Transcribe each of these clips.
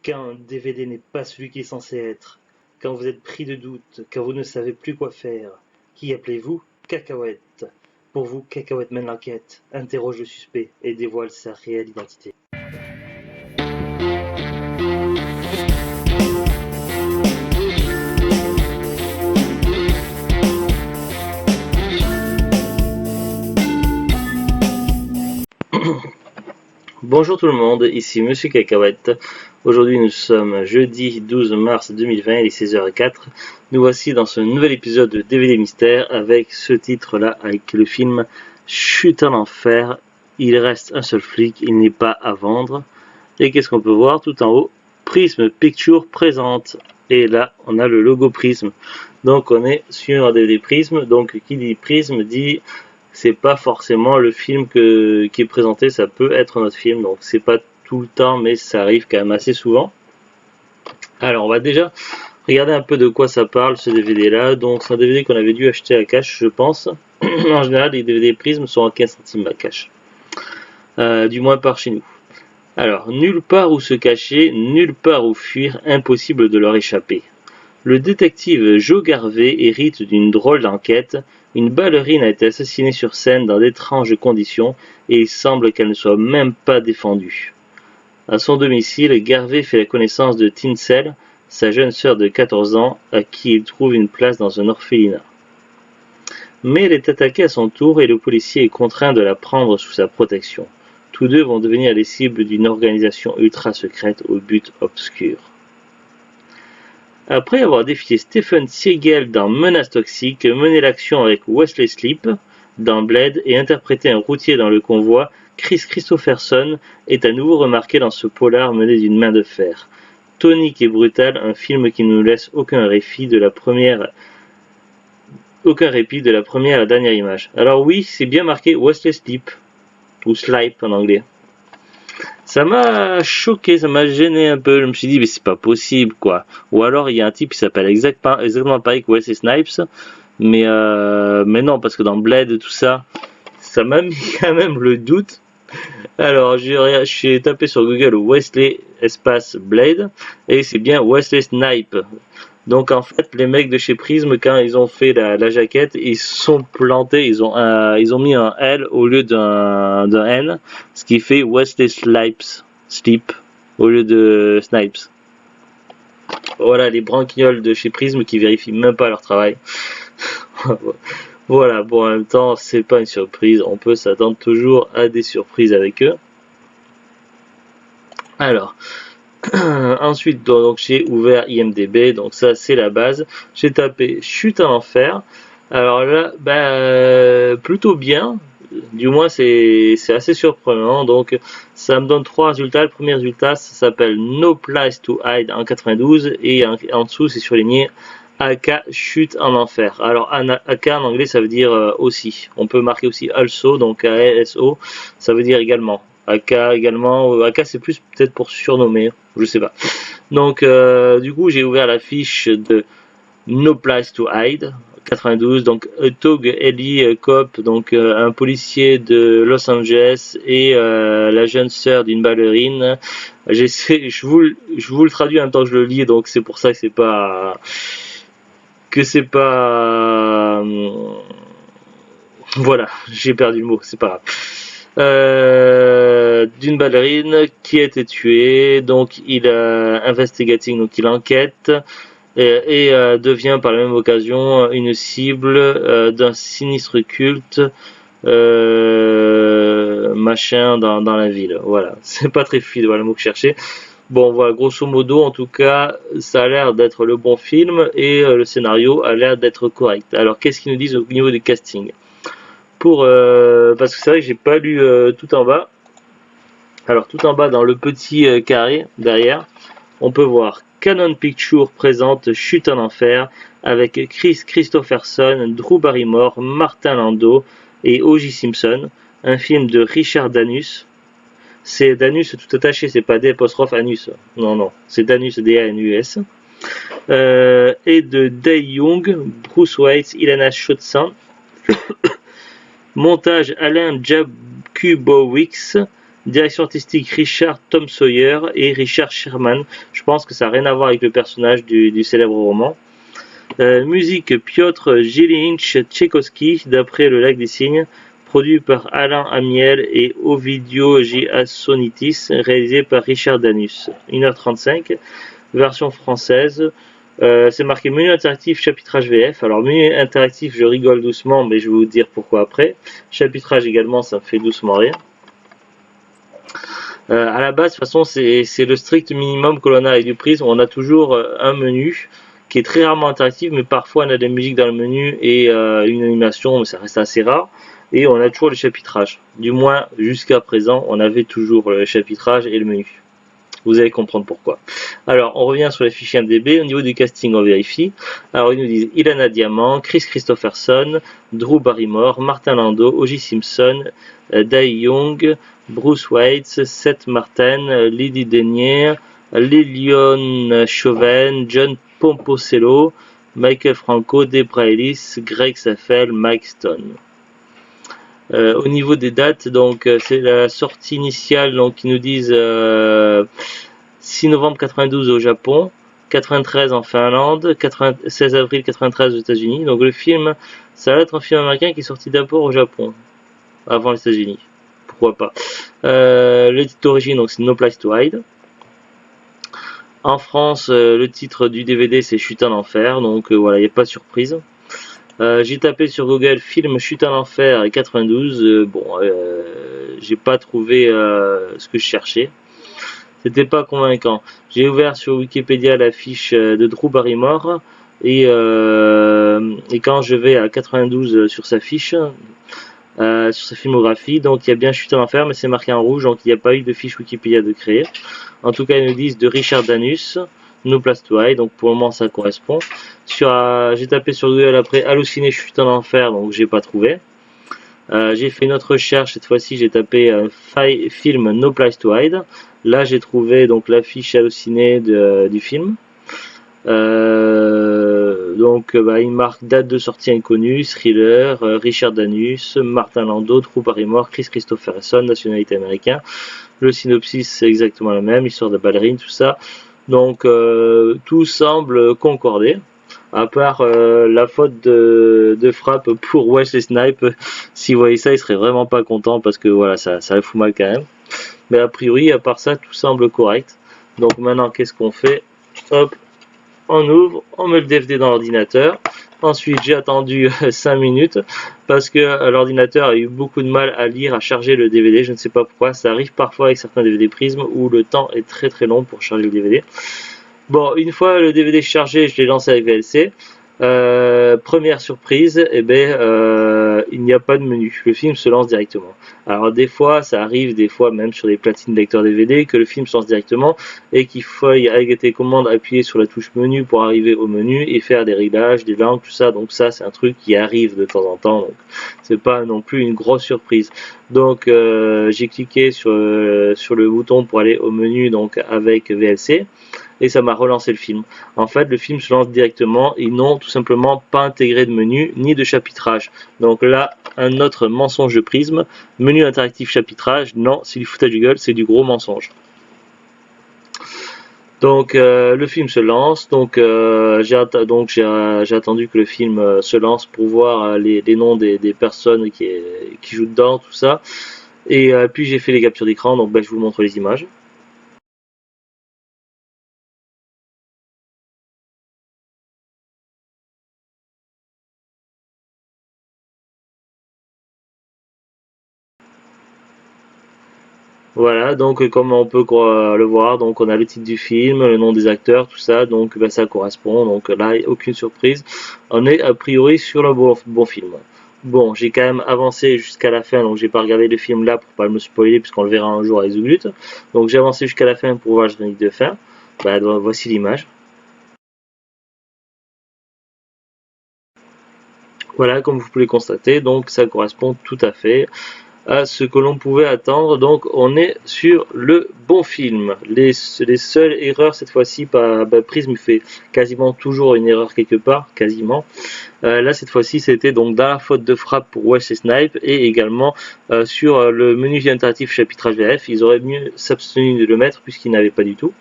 Quand un DVD n'est pas celui qu'il est censé être, quand vous êtes pris de doute, quand vous ne savez plus quoi faire, qui appelez-vous? Cacahuète. Pour vous, Cacahuète mène l'enquête, interroge le suspect et dévoile sa réelle identité. Bonjour tout le monde, ici Monsieur Cacahuète. Aujourd'hui nous sommes jeudi 12 mars 2020, il est 16h04. Nous voici dans ce nouvel épisode de DVD Mystère avec ce titre-là, avec le film Chute en enfer. Il reste un seul flic, il n'est pas à vendre. Et qu'est-ce qu'on peut voir tout en haut? Prism Picture présente. Et là, on a le logo Prism. Donc on est sur un DVD Prism. Donc qui dit Prism dit... c'est pas forcément le film qui est présenté, ça peut être notre film, donc c'est pas tout le temps, mais ça arrive quand même assez souvent. Alors on va déjà regarder un peu de quoi ça parle ce DVD là. Donc c'est un DVD qu'on avait dû acheter à cash, je pense. En général les DVD Prism sont à 15 centimes à cash, du moins par chez nous. Alors nulle part où se cacher, nulle part où fuir, impossible de leur échapper. Le détective Joe Garvey hérite d'une drôle d'enquête. Une ballerine a été assassinée sur scène dans d'étranges conditions et il semble qu'elle ne soit même pas défendue. À son domicile, Garvey fait la connaissance de Tinsel, sa jeune sœur de 14 ans, à qui il trouve une place dans un orphelinat. Mais elle est attaquée à son tour et le policier est contraint de la prendre sous sa protection. Tous deux vont devenir les cibles d'une organisation ultra secrète au but obscur. Après avoir défié Stephen Seagal dans Menace Toxique, mené l'action avec Wesley Snipes dans Blade et interprété un routier dans Le Convoi, Kris Kristofferson est à nouveau remarqué dans ce polar mené d'une main de fer. Tonique et brutal, un film qui ne nous laisse aucun répit de la première à la dernière image. Alors oui, c'est bien marqué Wesley Snipes, ou Slipe en anglais. Ça m'a choqué, ça m'a gêné un peu. Je me suis dit, mais c'est pas possible, quoi. Ou alors, il y a un type qui s'appelle exactement pareil que Wesley Snipes. Mais non, parce que dans Blade, tout ça, ça m'a mis quand même le doute. Alors, j'ai tapé sur Google Wesley espace Blade. Et c'est bien Wesley Snipes. Donc en fait, les mecs de chez Prism, quand ils ont fait la jaquette, ils sont plantés, ils ont mis un L au lieu d'un N, ce qui fait Wesley Snipes au lieu de Snipes. Voilà les branquignoles de chez Prism qui vérifient même pas leur travail. Voilà, bon en même temps, c'est pas une surprise, on peut s'attendre toujours à des surprises avec eux. Alors... ensuite donc j'ai ouvert IMDb, donc ça c'est la base. J'ai tapé Chute en enfer. Alors là plutôt bien, du moins c'est assez surprenant. Donc ça me donne trois résultats. Le premier résultat ça s'appelle No Place to Hide en 92 et en dessous c'est surligné AK Chute en enfer. Alors AK en anglais ça veut dire aussi, on peut marquer aussi also, donc ALSO ça veut dire également. AK également, AK c'est plus peut-être pour surnommer, je sais pas. Donc du coup j'ai ouvert la fiche de No Place to Hide 92, donc Tog Ellie Cop, donc un policier de Los Angeles et la jeune sœur d'une ballerine. Je vous le traduis en même temps que je le lis, donc c'est pour ça que c'est pas voilà, j'ai perdu le mot, c'est pas grave. D'une ballerine qui a été tuée, donc il investigating, donc il enquête et devient par la même occasion une cible d'un sinistre culte machin dans la ville. Voilà, c'est pas très fluide, voilà le mot que je cherchais. Bon voilà, grosso modo en tout cas ça a l'air d'être le bon film et le scénario a l'air d'être correct. Alors qu'est-ce qu'ils nous disent au niveau du casting? Parce que c'est vrai que j'ai pas lu tout en bas. Alors tout en bas dans le petit carré derrière, on peut voir Canon Pictures présente Chute en enfer avec Kris Kristofferson, Drew Barrymore, Martin Landau et O.J. Simpson, un film de Richard Danus. C'est Danus tout attaché, c'est pas D' anus. Non, c'est Danus D-A-N-U-S. Et de Dae Young, Bruce Waits, Ilana Schodson. Montage Alain Jakubowicz, Direction artistique Richard Tom Sawyer et Richard Sherman. Je pense que ça n'a rien à voir avec le personnage du célèbre roman. Musique Piotr Ilyich Tchaïkovski, d'après Le Lac des Cygnes, produit par Alain Amiel et Ovidio Giassonitis, réalisé par Richard Danus. 1h35, version française. C'est marqué menu interactif chapitrage VF. Alors menu interactif, je rigole doucement, mais je vais vous dire pourquoi après. Chapitrage également, ça me fait doucement rire. À la base, de toute façon, c'est le strict minimum que l'on a avec du prisme. On a toujours un menu qui est très rarement interactif, mais parfois on a des musiques dans le menu et une animation, mais ça reste assez rare. Et on a toujours le chapitrage. Du moins, jusqu'à présent, on avait toujours le chapitrage et le menu. Vous allez comprendre pourquoi. Alors, on revient sur les fichiers MDB. Au niveau du casting, on vérifie. Alors, ils nous disent Ilana Diamant, Chris Christopherson, Drew Barrymore, Martin Landau, O.J. Simpson, Dai Young, Bruce Waits, Seth Martin, Lydie Denier, Lilian Chauvin, John Pomposello, Michael Franco, Debra Ellis, Greg Safel, Mike Stone. Au niveau des dates, donc c'est la sortie initiale, donc ils nous disent 6 novembre 92 au Japon, 93 en Finlande, 16 avril 93 aux États-Unis. Donc le film, ça va être un film américain qui est sorti d'abord au Japon, avant les États-Unis. Pourquoi pas. Le titre d'origine, donc c'est No Place to Hide. En France, le titre du DVD c'est Chute en enfer, donc voilà, il n'y a pas de surprise. J'ai tapé sur Google film Chute en enfer 92. J'ai pas trouvé ce que je cherchais. C'était pas convaincant. J'ai ouvert sur Wikipédia la fiche de Drew Barrymore et quand je vais à 92 sur sa fiche, sur sa filmographie, donc il y a bien Chute en enfer, mais c'est marqué en rouge, donc il n'y a pas eu de fiche Wikipédia de créer. En tout cas, ils nous disent de Richard Danus. No Place to Hide, donc pour le moment ça correspond. J'ai tapé sur Google après Halluciné Chute en enfer, donc j'ai pas trouvé. J'ai fait une autre recherche, cette fois-ci j'ai tapé film No Place to Hide. Là j'ai trouvé donc l'affiche hallucinée du film. Il marque date de sortie inconnue, thriller, Richard Danus, Martin Landau, Drew Barrymore, Chris Christopherson, nationalité américaine. Le synopsis c'est exactement le même, histoire de ballerine, tout ça. Donc tout semble concorder, à part la faute de frappe pour Wesley Snipes. S'il voyait ça, il serait vraiment pas content parce que voilà, ça le fout mal quand même. Mais a priori, à part ça, tout semble correct. Donc maintenant, qu'est-ce qu'on fait? Hop, on ouvre, on met le DVD dans l'ordinateur. Ensuite, j'ai attendu 5 minutes parce que l'ordinateur a eu beaucoup de mal à lire, à charger le DVD. Je ne sais pas pourquoi. Ça arrive parfois avec certains DVD Prism où le temps est très très long pour charger le DVD. Bon, une fois le DVD chargé, je l'ai lancé avec VLC. Première surprise, il n'y a pas de menu. Le film se lance directement. Alors des fois, ça arrive, des fois même sur des platines lecteurs DVD, que le film se lance directement et qu'il faut avec tes commandes appuyer sur la touche menu pour arriver au menu et faire des réglages, des langues, tout ça. Donc ça, c'est un truc qui arrive de temps en temps. Donc c'est pas non plus une grosse surprise. Donc j'ai cliqué sur le bouton pour aller au menu donc avec VLC. Et ça m'a relancé le film. En fait, le film se lance directement. Ils n'ont tout simplement pas intégré de menu ni de chapitrage. Donc là, un autre mensonge de Prisme. Menu interactif chapitrage, non, c'est du foutage du gueule, c'est du gros mensonge. Donc le film se lance. Donc j'ai attendu que le film se lance pour voir les noms des personnes qui jouent dedans, tout ça. Et puis j'ai fait les captures d'écran. Donc je vous montre les images. Voilà, donc comme on peut le voir, donc on a le titre du film, le nom des acteurs, tout ça, donc ça correspond. Donc là, aucune surprise. On est a priori sur le bon film. Bon, j'ai quand même avancé jusqu'à la fin, donc j'ai pas regardé le film là pour pas me spoiler, puisqu'on le verra un jour à les Ouglutes. Donc j'ai avancé jusqu'à la fin pour voir le générique de fin. Voici l'image. Voilà, comme vous pouvez le constater, donc ça correspond tout à fait. à ce que l'on pouvait attendre. Donc on est sur le bon film. Les seules erreurs cette fois-ci, Prism fait quasiment toujours une erreur quelque part, quasiment. Là cette fois-ci c'était donc dans la faute de frappe pour Wesley Snipes et également sur le menu interactif chapitrage VF. Ils auraient mieux s'abstenu de le mettre puisqu'ils n'avaient pas du tout.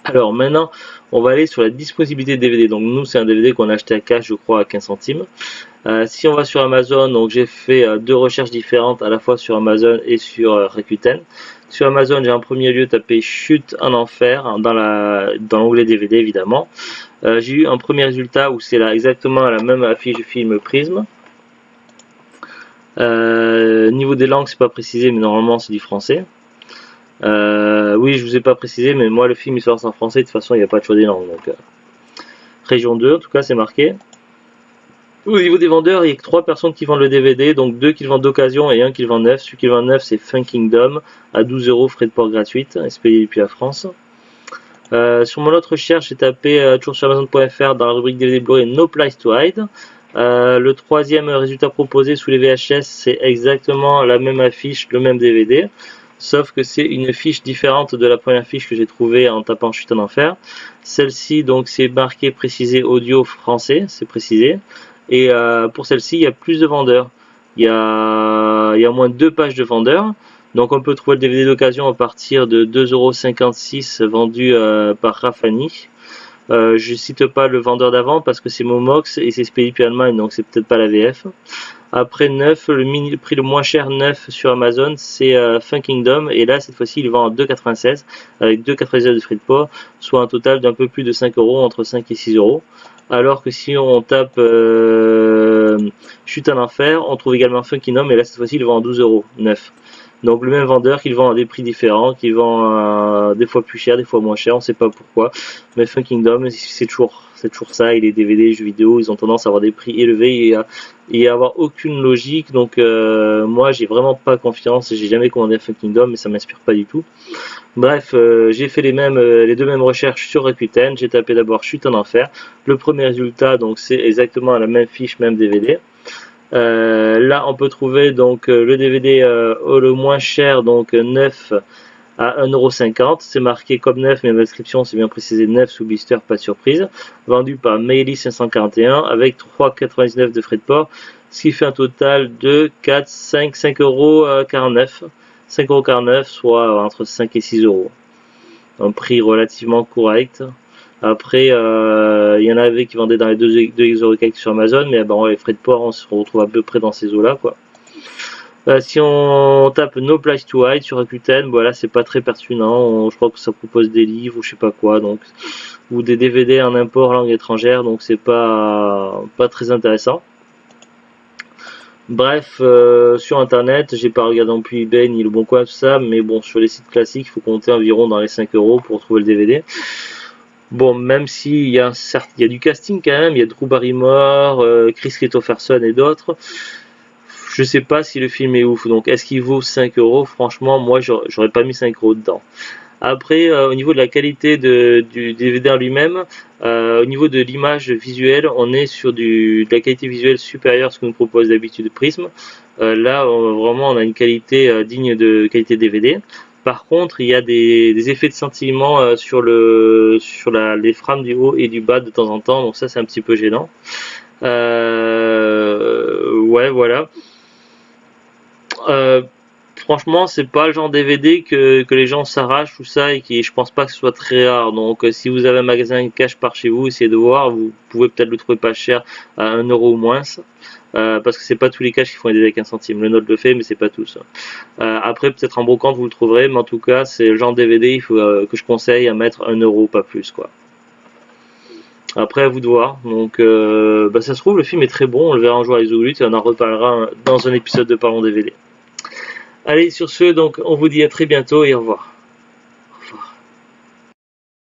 Alors maintenant, on va aller sur la disponibilité de DVD. Donc nous, c'est un DVD qu'on a acheté à cash, je crois, à 15 centimes. Si on va sur Amazon, donc j'ai fait deux recherches différentes à la fois sur Amazon et sur Rakuten. Sur Amazon, j'ai en premier lieu tapé Chute en enfer hein, dans l'onglet DVD évidemment. J'ai eu un premier résultat où c'est là exactement la même affiche du film Prism. Niveau des langues, c'est pas précisé, mais normalement c'est du français. Oui, je vous ai pas précisé, mais moi le film il sort en français, de toute façon il n'y a pas de choix des langues. Donc, région 2, en tout cas c'est marqué. Au niveau des vendeurs, il y a que 3 personnes qui vendent le DVD, donc 2 qui le vendent d'occasion et 1 qui le vend neuf. Celui qui le vend neuf c'est Fun Kingdom à 12 € frais de port gratuite, expédié depuis la France. Sur mon autre recherche, j'ai tapé toujours sur Amazon.fr dans la rubrique DVD Blu-ray No Place to Hide. Le troisième résultat proposé sous les VHS, c'est exactement la même affiche, le même DVD. Sauf que c'est une fiche différente de la première fiche que j'ai trouvée en tapant Chute en enfer. Celle-ci, donc, c'est marqué précisé audio français, c'est précisé. Et pour celle-ci, il y a plus de vendeurs. Il y a au moins 2 pages de vendeurs. Donc on peut trouver le DVD d'occasion à partir de 2,56 € vendu par Rafani. Je cite pas le vendeur d'avant parce que c'est Momox et c'est expédié depuis Allemagne, donc c'est peut-être pas la VF. Après neuf, le prix le moins cher neuf sur Amazon, c'est Fun Kingdom, et là cette fois-ci il vend à 2,96 avec 2,96 de frais de port, soit un total d'un peu plus de 5 €, entre 5 et 6 €. Alors que si on tape Chute en enfer, on trouve également Fun Kingdom, et là cette fois-ci il vend à 12 € neuf. Donc le même vendeur qui le vend à des prix différents, qui vend des fois plus cher, des fois moins cher, on sait pas pourquoi. Mais Fun Kingdom, c'est toujours ça, et les DVD, jeux vidéo, ils ont tendance à avoir des prix élevés et à avoir aucune logique. Donc moi j'ai vraiment pas confiance, j'ai jamais commandé Fun Kingdom, mais ça m'inspire pas du tout. Bref, j'ai fait les deux mêmes recherches sur Rakuten. J'ai tapé d'abord Chute en enfer. Le premier résultat, donc c'est exactement la même fiche, même DVD. Là on peut trouver donc le DVD le moins cher, donc neuf à 1,50 €. C'est marqué comme neuf, mais la description c'est bien précisé neuf sous blister, pas de surprise. Vendu par Meili 541 avec 3,99 € de frais de port, ce qui fait un total de 5,49 €, soit entre 5 et 6 €. Un prix relativement correct. Après, il y en avait qui vendaient dans les 2 € sur Amazon, mais bon, les frais de port, on se retrouve à peu près dans ces eaux-là, quoi. Si on tape No Place to Hide sur Rakuten, voilà, c'est pas très pertinent. Je crois que ça propose des livres ou je sais pas quoi, donc, ou des DVD en import langue étrangère, donc c'est pas très intéressant. Bref, sur internet, j'ai pas regardé non plus eBay ni le Bon Coin, tout ça, mais bon, sur les sites classiques, il faut compter environ dans les 5 € pour trouver le DVD. Bon, même s'il y a du casting quand même, il y a Drew Barrymore, Chris Christopherson et d'autres. Je sais pas si le film est ouf, donc est-ce qu'il vaut 5 €? Franchement, moi j'aurais pas mis 5 € dedans. Après, au niveau de la qualité du DVD en lui-même, au niveau de l'image visuelle, on est sur de la qualité visuelle supérieure à ce que nous propose d'habitude Prism. Là, vraiment, on a une qualité digne de qualité DVD. Par contre, il y a des effets de scintillement sur les frames du haut et du bas de temps en temps, donc ça c'est un petit peu gênant. Ouais, voilà. Franchement, c'est pas le genre DVD que les gens s'arrachent tout ça, et je pense pas que ce soit très rare. Donc si vous avez un magasin cash par chez vous, essayez de voir, vous pouvez peut-être le trouver pas cher à 1 € ou moins. Parce que c'est pas tous les caches qui font des DVD avec 1 centime. Le Note le fait, mais c'est pas tous. Après, peut-être en brocante vous le trouverez, mais en tout cas, c'est le genre de DVD que je conseille à mettre 1 €, pas plus, quoi. Après, à vous de voir. Donc, ça se trouve, le film est très bon, on le verra un jour à Isoglute et on en reparlera dans un épisode de Parlons DVD. Allez, sur ce, donc, on vous dit à très bientôt et au revoir.